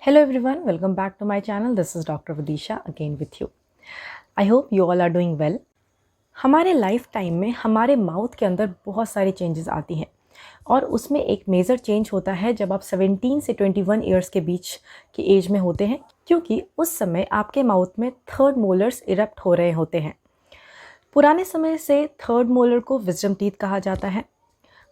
Hello everyone, welcome back to my channel. This is Dr. Vidisha again with you. I hope you all are doing well. हमारे life time में हमारे mouth के अंदर बहुत सारी changes आती हैं और उसमें एक मेजर चेंज होता है जब आप 17 से 21 ईयर्स के बीच की एज में होते हैं, क्योंकि उस समय आपके माउथ में थर्ड मोलर्स इरप्ट हो रहे होते हैं। पुराने समय से थर्ड मोलर को विजडम टीथ कहा जाता है,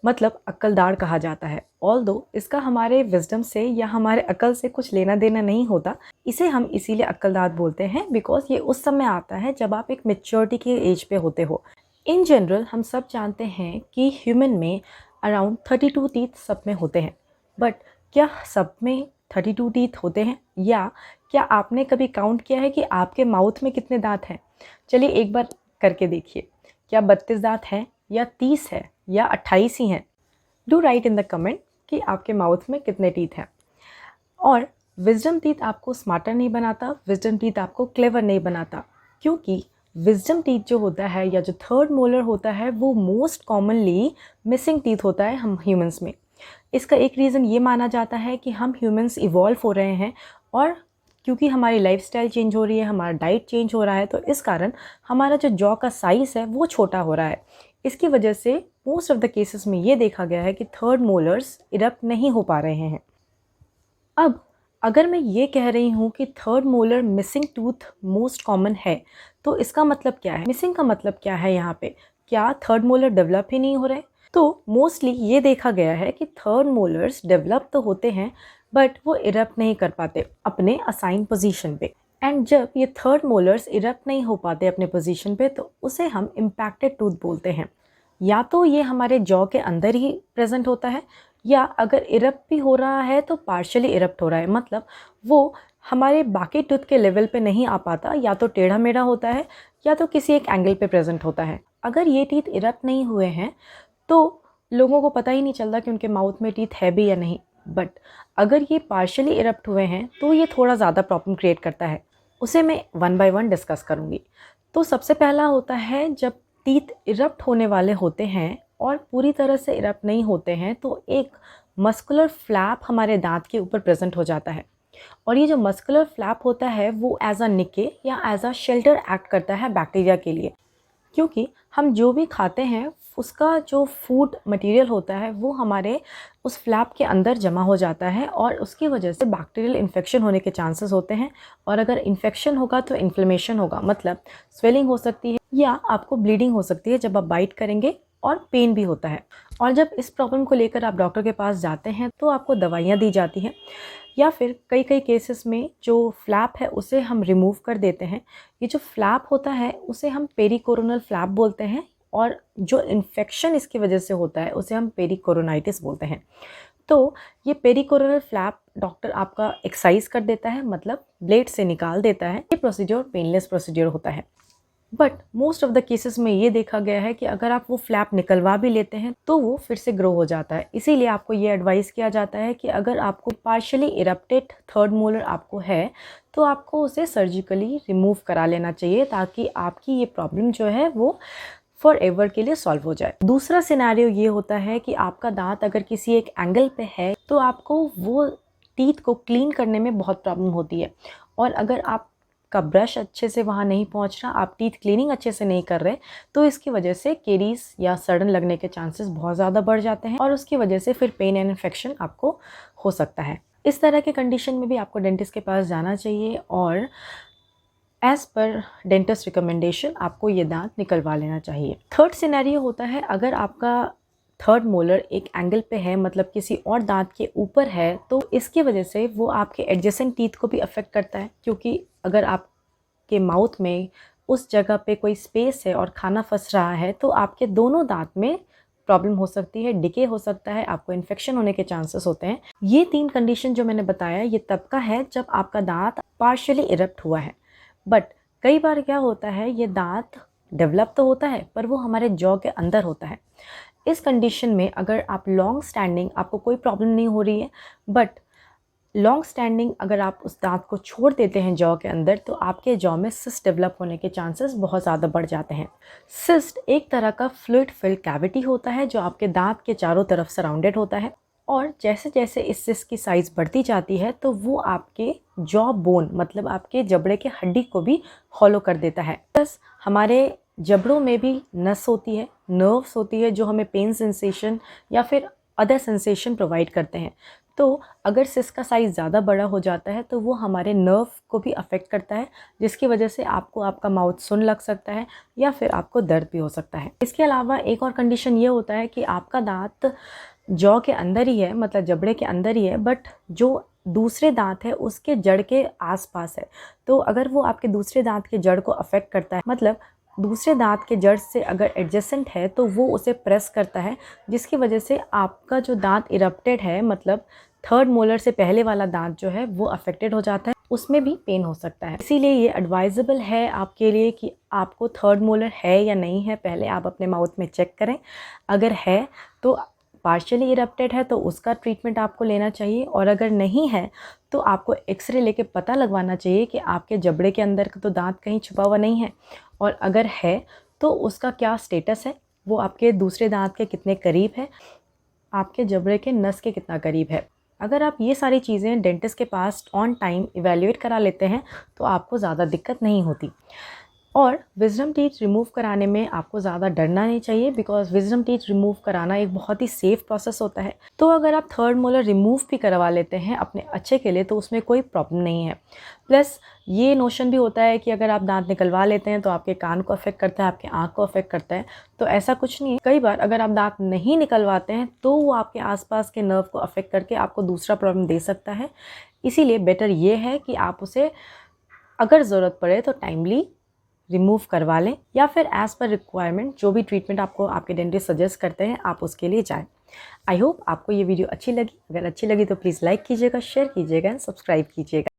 मतलब अक्लदाढ़ कहा जाता है। ऑल्दो इसका हमारे विजडम से या हमारे अकल से कुछ लेना देना नहीं होता, इसे हम इसीलिए अक्लदाढ़ बोलते हैं बिकॉज ये उस समय आता है जब आप एक मेच्योरिटी के एज पे होते हो। इन जनरल हम सब जानते हैं कि ह्यूमन में अराउंड 32 टीथ सब में होते हैं, बट क्या सब में 32 टीथ होते हैं या क्या आपने कभी काउंट किया है कि आपके माउथ में कितने दांत हैं? चलिए एक बार करके देखिए, क्या 32 दांत हैं या 30 है या 28 ही हैं? Do right in the comment कि आपके माउथ में कितने टीथ हैं। और विजडम टीथ आपको स्मार्टर नहीं बनाता, विजडम टीथ आपको क्लेवर नहीं बनाता, क्योंकि विजडम टीथ जो होता है या जो थर्ड मोलर होता है वो मोस्ट कॉमनली मिसिंग टीथ होता है हम ह्यूमंस में। इसका एक रीज़न ये माना जाता है कि हम ह्यूमंस इवॉल्व हो रहे हैं और क्योंकि हमारी लाइफस्टाइल चेंज हो रही है, हमारा डाइट चेंज हो रहा है, तो इस कारण हमारा जो जॉ का साइज़ है वो छोटा हो रहा है। इसकी वजह से मोस्ट ऑफ द केसेस में ये देखा गया है कि थर्ड मोलर्स इरप्ट नहीं हो पा रहे हैं। अब अगर मैं ये कह रही हूँ कि third molar missing tooth most common है, तो इसका मतलब क्या है? मिसिंग का मतलब क्या है यहाँ पे? क्या थर्ड मोलर डेवलप ही नहीं हो रहे? तो मोस्टली ये देखा गया है कि थर्ड मोलर्स डेवलप तो होते हैं बट वो इरप्ट नहीं कर पाते अपने असाइन पोजीशन पे। एंड जब ये थर्ड मोलर्स इरप्ट नहीं हो पाते अपने पोजीशन पे, तो उसे हम इम्पैक्टेड टूथ बोलते हैं। या तो ये हमारे जॉ के अंदर ही प्रेजेंट होता है, या अगर इरप्ट भी हो रहा है तो पार्शियली इरप्ट हो रहा है, मतलब वो हमारे बाकी टूथ के लेवल पे नहीं आ पाता, या तो टेढ़ा मेढ़ा होता है या तो किसी एक एंगल पे प्रेजेंट होता है। अगर ये टीथ इरप्ट नहीं हुए हैं तो लोगों को पता ही नहीं चलता कि उनके माउथ में टीथ है भी या नहीं, बट अगर ये पार्शियली इरप्ट हुए हैं तो ये थोड़ा ज़्यादा प्रॉब्लम क्रिएट करता है। उसे मैं वन बाय वन डिस्कस करूँगी। तो सबसे पहला होता है जब टीथ इरप्ट होने वाले होते हैं और पूरी तरह से इरप्ट नहीं होते हैं, तो एक मस्कुलर फ्लैप हमारे दांत के ऊपर प्रेजेंट हो जाता है। और ये जो मस्कुलर फ्लैप होता है वो एज अ निके या एज अ शेल्टर एक्ट करता है बैक्टीरिया के लिए, क्योंकि हम जो भी खाते हैं उसका जो फूड मटेरियल होता है वो हमारे उस फ्लैप के अंदर जमा हो जाता है और उसकी वजह से बैक्टीरियल इन्फेक्शन होने के चांसेस होते हैं। और अगर इन्फेक्शन होगा तो इन्फ्लेमेशन होगा, मतलब स्वेलिंग हो सकती है या आपको ब्लीडिंग हो सकती है जब आप बाइट करेंगे, और पेन भी होता है। और जब इस प्रॉब्लम को लेकर आप डॉक्टर के पास जाते हैं तो आपको दवाइयाँ दी जाती हैं, या फिर कई केसेस में जो फ्लैप है उसे हम रिमूव कर देते हैं। ये जो फ्लैप होता है उसे हम पेरिकोरोनल फ्लैप बोलते हैं, और जो इन्फेक्शन इसकी वजह से होता है उसे हम पेरिकोरोनाइटिस बोलते हैं। तो ये पेरिकोरोनल फ्लैप डॉक्टर आपका एक्ससाइज कर देता है, मतलब ब्लेड से निकाल देता है। ये प्रोसीजर पेनलेस प्रोसीजर होता है, but most of the cases में ये देखा गया है कि अगर आप वो फ्लैप निकलवा भी लेते हैं तो वो फिर से ग्रो हो जाता है। इसीलिए आपको ये एडवाइस किया जाता है कि अगर आपको पार्शियली इरप्टेड थर्ड मोलर आपको है तो आपको उसे सर्जिकली रिमूव करा लेना चाहिए, ताकि आपकी ये प्रॉब्लम जो है वो फॉर एवर के लिए सॉल्व हो जाए। दूसरा सिनेरियो ये होता है कि आपका दांत अगर किसी एक एंगल पे है तो आपको वो टीथ को क्लीन करने में बहुत प्रॉब्लम होती है, और अगर आप का ब्रश अच्छे से वहाँ नहीं पहुँच रहा, आप टीथ क्लीनिंग अच्छे से नहीं कर रहे, तो इसकी वजह से केरीज या सड़न लगने के चांसेस बहुत ज़्यादा बढ़ जाते हैं, और उसकी वजह से फिर पेन एंड इन्फेक्शन आपको हो सकता है। इस तरह के कंडीशन में भी आपको डेंटिस्ट के पास जाना चाहिए और एज़ पर डेंटिस्ट रिकमेंडेशन आपको ये दांत निकलवा लेना चाहिए। थर्ड सिनेरियो होता है अगर आपका थर्ड मोलर एक एंगल पे है, मतलब किसी और दांत के ऊपर है, तो इसकी वजह से वो आपके एडजेसेंट टीथ को भी अफेक्ट करता है, क्योंकि अगर आपके माउथ में उस जगह पे कोई स्पेस है और खाना फंस रहा है तो आपके दोनों दांत में प्रॉब्लम हो सकती है, डिके हो सकता है, आपको इन्फेक्शन होने के चांसेस होते हैं। ये 3 कंडीशन जो मैंने बताया ये तब का है जब आपका दांत पार्शियली इरप्ट हुआ है। बट कई बार क्या होता है, ये दांत डेवलप तो होता है पर वो हमारे जॉ के अंदर होता है। इस कंडीशन में अगर आप लॉन्ग स्टैंडिंग, आपको कोई प्रॉब्लम नहीं हो रही है, बट लॉन्ग स्टैंडिंग अगर आप उस दांत को छोड़ देते हैं जॉ के अंदर, तो आपके जॉ में सिस्ट डेवलप होने के चांसेस बहुत ज़्यादा बढ़ जाते हैं। सिस्ट एक तरह का फ्लूइड फिल्ड कैविटी होता है जो आपके दांत के चारों तरफ सराउंडेड होता है, और जैसे जैसे इस सिस्ट की साइज़ बढ़ती जाती है तो वो आपके जॉ बोन मतलब आपके जबड़े के हड्डी को भी हॉलो कर देता है। प्लस हमारे जबड़ों में भी नस होती है, नर्व्स होती है जो हमें पेन सेंसेशन या फिर अदर सेंसेशन प्रोवाइड करते हैं। तो अगर सिस्ट का साइज़ ज़्यादा बड़ा हो जाता है तो वो हमारे नर्व को भी अफेक्ट करता है, जिसकी वजह से आपको आपका माउथ सुन्न लग सकता है या फिर आपको दर्द भी हो सकता है। इसके अलावा एक और कंडीशन ये होता है कि आपका दांत जॉ के अंदर ही है, मतलब जबड़े के अंदर ही है, बट जो दूसरे दांत है उसके जड़ के आसपास है। तो अगर वो आपके दूसरे दांत के जड़ को अफेक्ट करता है, मतलब दूसरे दांत के जड़ से अगर एडजेसेंट है तो वो उसे प्रेस करता है, जिसकी वजह से आपका जो दांत इरप्टेड है, मतलब थर्ड मोलर से पहले वाला दांत जो है वो अफेक्टेड हो जाता है, उसमें भी पेन हो सकता है। इसीलिए ये एडवाइजेबल है आपके लिए कि आपको थर्ड मोलर है या नहीं है, पहले आप अपने माउथ में चेक करें। अगर है तो पार्शियली इरप्टेड है तो उसका ट्रीटमेंट आपको लेना चाहिए, और अगर नहीं है तो आपको एक्सरे लेके पता लगवाना चाहिए कि आपके जबड़े के अंदर का तो दांत कहीं छुपा हुआ नहीं है, और अगर है तो उसका क्या स्टेटस है, वो आपके दूसरे दांत के कितने करीब है, आपके जबड़े के नस के कितना करीब है। अगर आप ये सारी चीज़ें डेंटिस्ट के पास ऑन टाइम इवैल्यूएट करा लेते हैं तो आपको ज़्यादा दिक्कत नहीं होती। और विजडम टीथ रिमूव कराने में आपको ज़्यादा डरना नहीं चाहिए, बिकॉज विजडम टीथ रिमूव कराना एक बहुत ही सेफ़ प्रोसेस होता है। तो अगर आप थर्ड मोलर रिमूव भी करवा लेते हैं अपने अच्छे के लिए तो उसमें कोई प्रॉब्लम नहीं है। प्लस ये नोशन भी होता है कि अगर आप दांत निकलवा लेते हैं तो आपके कान को अफेक्ट करता है, आपके आँख को अफेक्ट करता है, तो ऐसा कुछ नहीं है। कई बार अगर आप दांत नहीं निकलवाते हैं तो वो आपके आसपास के नर्व को अफेक्ट करके आपको दूसरा प्रॉब्लम दे सकता है। इसीलिए बेटर ये है कि आप उसे अगर ज़रूरत पड़े तो टाइमली रिमूव करवा लें, या फिर एज़ पर रिक्वायरमेंट जो भी ट्रीटमेंट आपको आपके डेंटिस्ट सजेस्ट करते हैं आप उसके लिए जाएं। आई होप आपको ये वीडियो अच्छी लगी। अगर अच्छी लगी तो प्लीज़ लाइक कीजिएगा, शेयर कीजिएगा एंड सब्सक्राइब कीजिएगा।